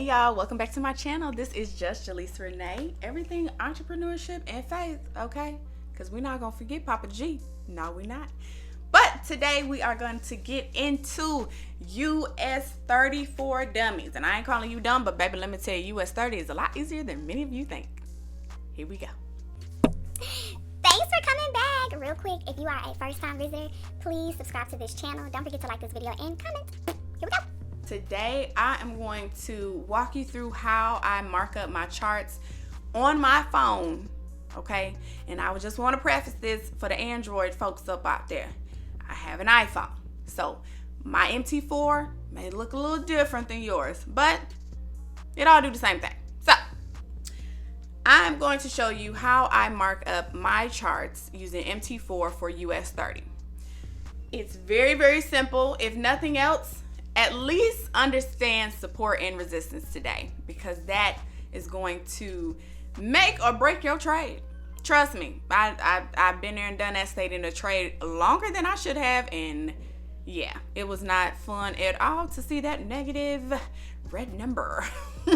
y'all, welcome back to my channel. This is just Jaleesa Renee, everything entrepreneurship and faith, okay? Because we're not gonna forget Papa G. No, we're not. But today we are going to get into US 30 for dummies. And I ain't calling you dumb, but baby, let me tell you, US 30 is a lot easier than many of you think. Here we go. Thanks for coming back. Real quick, if you are a first-time visitor, please subscribe to this channel. Don't forget to like this video and comment. Here we go. Today, I am going to walk you through how I mark up my charts on my phone, okay? And I would just want to preface this for the Android folks up out there. I have an iPhone, so my MT4 may look a little different than yours, but it all do the same thing. So, I'm going to show you how I mark up my charts using MT4 for US 30. It's very, very simple. If nothing else, at least understand support and resistance today, because that is going to make or break your trade. Trust me, I've been there and done that, stayed in a trade longer than I should have, and yeah, it was not fun at all to see that negative red number. So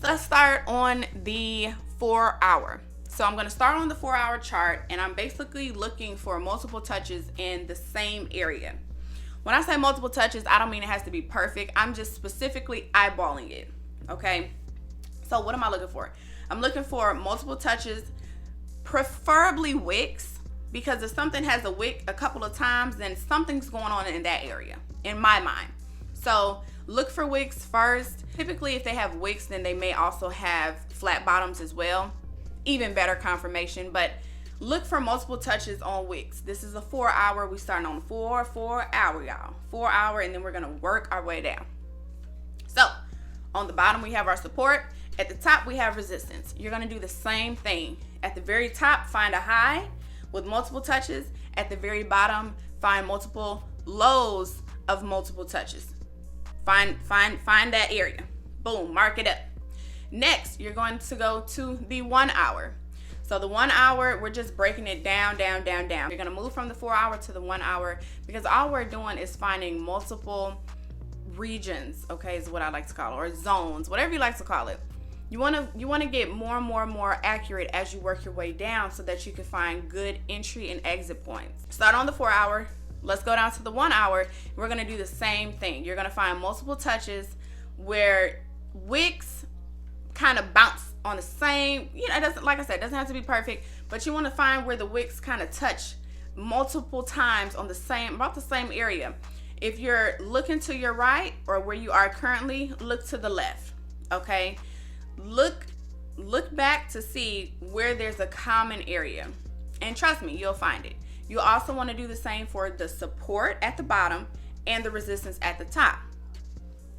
let's start on the 4 hour. So I'm going to start on the 4 hour chart, and I'm basically looking for multiple touches in the same area. When I say multiple touches, I don't mean it has to be perfect. I'm just specifically eyeballing it, okay? So what am I looking for? I'm looking for multiple touches, preferably wicks, because if something has a wick a couple of times, then something's going on in that area, in my mind. So look for wicks first. Typically, if they have wicks, then they may also have flat bottoms as well. Even better confirmation, but look for multiple touches on wicks. This is a 4 hour. We starting on 4 hour, y'all. 4 hour, and then we're gonna work our way down. So on the bottom, we have our support. At the top, we have resistance. You're gonna do the same thing. At the very top, find a high with multiple touches. At the very bottom, find multiple lows of multiple touches. Find that area. Boom, mark it up. Next, you're going to go to the 1 hour. So the 1 hour, we're just breaking it down. You're gonna move from the 4 hour to the 1 hour, because all we're doing is finding multiple regions, okay, is what I like to call it, or zones, whatever you like to call it. You wanna get more and more accurate as you work your way down, so that you can find good entry and exit points. Start on the 4 hour. Let's go down to the 1 hour. We're gonna do the same thing. You're gonna find multiple touches where wicks kind of bounce on the same, it doesn't, like I said, it doesn't have to be perfect, but you want to find where the wicks kind of touch multiple times on about the same area. If you're looking to your right, or where you are currently, look to the left, okay? Look back to see where there's a common area, and trust me, you'll find it. You also want to do the same for the support at the bottom and the resistance at the top.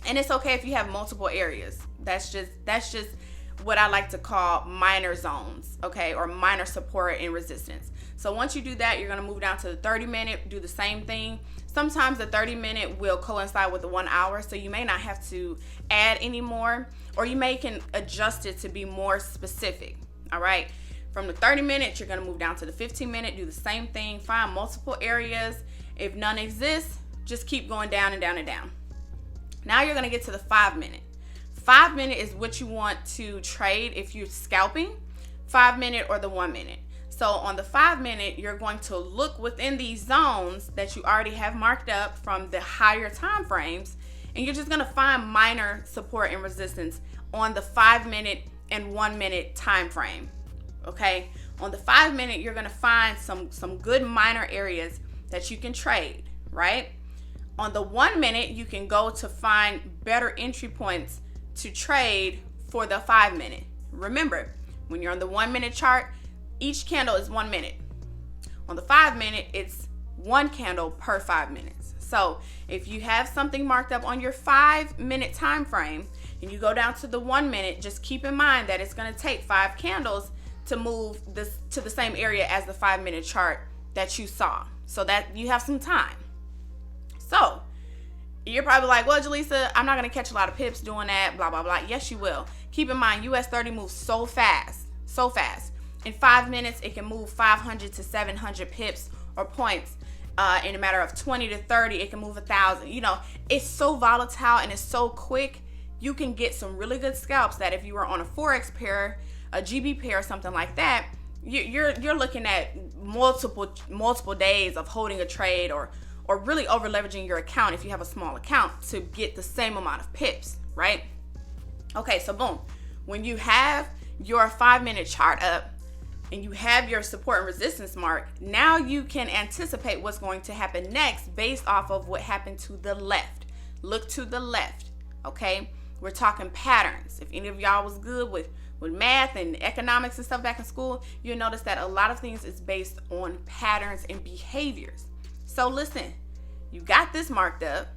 And it's okay if you have multiple areas. That's just what I like to call minor zones, okay, or minor support and resistance. So once you do that, you're gonna move down to the 30-minute, do the same thing. Sometimes the 30-minute will coincide with the 1 hour, so you may not have to add any more, or you can adjust it to be more specific, all right? From the 30 minutes, you're gonna move down to the 15-minute, do the same thing, find multiple areas. If none exist, just keep going down and down and down. Now you're gonna get to the 5-minute. 5-minute is what you want to trade if you're scalping, 5-minute or the 1 minute. So on the 5-minute, you're going to look within these zones that you already have marked up from the higher time frames, and you're just gonna find minor support and resistance on the 5-minute and 1 minute time frame, okay? On the 5-minute, you're gonna find some good minor areas that you can trade, right? On the 1 minute, you can go to find better entry points to trade for the 5-minute. Remember, when you're on the 1 minute chart, each candle is 1 minute. On the 5-minute, it's one candle per 5 minutes. So if you have something marked up on your 5-minute time frame and you go down to the 1 minute, just keep in mind that it's going to take 5 candles to move this to the same area as the 5-minute chart that you saw, so that you have some time. So you're probably like, well, Jaleesa, I'm not going to catch a lot of pips doing that, blah, blah, blah. Yes, you will. Keep in mind, US 30 moves so fast. In 5 minutes, it can move 500 to 700 pips or points in a matter of 20 to 30, it can move 1,000. You know, it's so volatile and it's so quick. You can get some really good scalps that if you were on a Forex pair, a GB pair, or something like that, you're looking at multiple days of holding a trade, or really over leveraging your account if you have a small account to get the same amount of pips, right? Okay, so boom. When you have your 5-minute chart up and you have your support and resistance mark, now you can anticipate what's going to happen next based off of what happened to the left. Look to the left, okay? We're talking patterns. If any of y'all was good with math and economics and stuff back in school, you'll notice that a lot of things is based on patterns and behaviors. So listen, you got this marked up.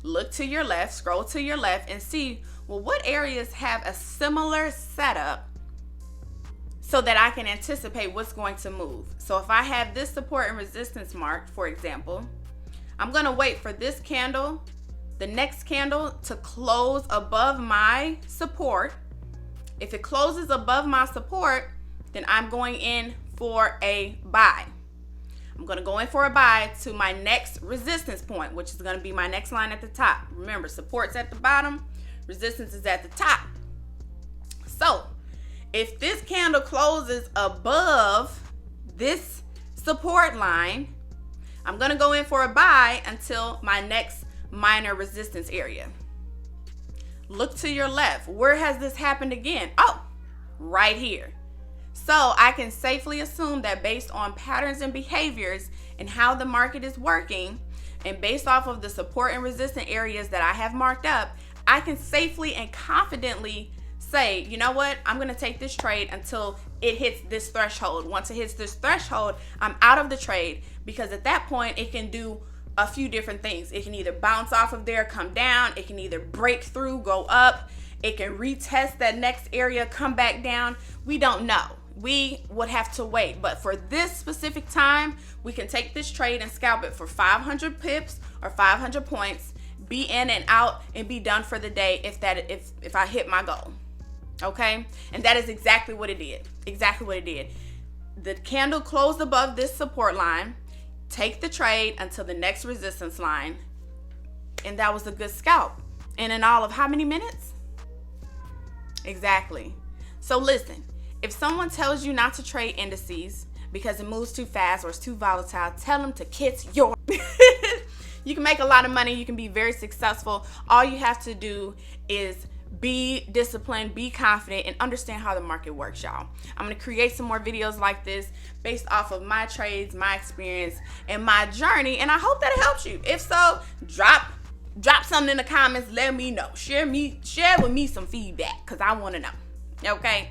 Look to your left, scroll to your left, and see, well, what areas have a similar setup so that I can anticipate what's going to move. So if I have this support and resistance marked, for example, I'm going to wait for this candle, the next candle, to close above my support. If it closes above my support, then I'm going in for a buy. I'm going to go in for a buy to my next resistance point, which is going to be my next line at the top. Remember, support's at the bottom, resistance is at the top. So if this candle closes above this support line, I'm going to go in for a buy until my next minor resistance area. Look to your left. Where has this happened again? Oh, right here. So I can safely assume that based on patterns and behaviors and how the market is working, and based off of the support and resistance areas that I have marked up, I can safely and confidently say, you know what, I'm going to take this trade until it hits this threshold. Once it hits this threshold, I'm out of the trade, because at that point it can do a few different things. It can either bounce off of there, come down. It can either break through, go up. It can retest that next area, come back down. We don't know. We would have to wait. But for this specific time, we can take this trade and scalp it for 500 pips or 500 points, be in and out, and be done for the day if I hit my goal. Okay? And that is exactly what it did. Exactly what it did. The candle closed above this support line. Take the trade until the next resistance line, and that was a good scalp. And in all of how many minutes? Exactly. So listen, if someone tells you not to trade indices because it moves too fast or it's too volatile, tell them to kiss your You can make a lot of money. You can be very successful. All you have to do is be disciplined, be confident, and understand how the market works, y'all. I'm going to create some more videos like this based off of my trades, my experience, and my journey, and I hope that it helps you. If so, drop something in the comments. Let me know. Share with me some feedback, because I want to know. Okay?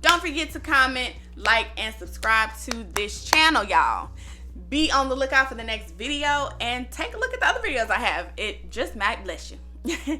Don't forget to comment, like, and subscribe to this channel, y'all. Be on the lookout for the next video, and take a look at the other videos I have. It just might bless you.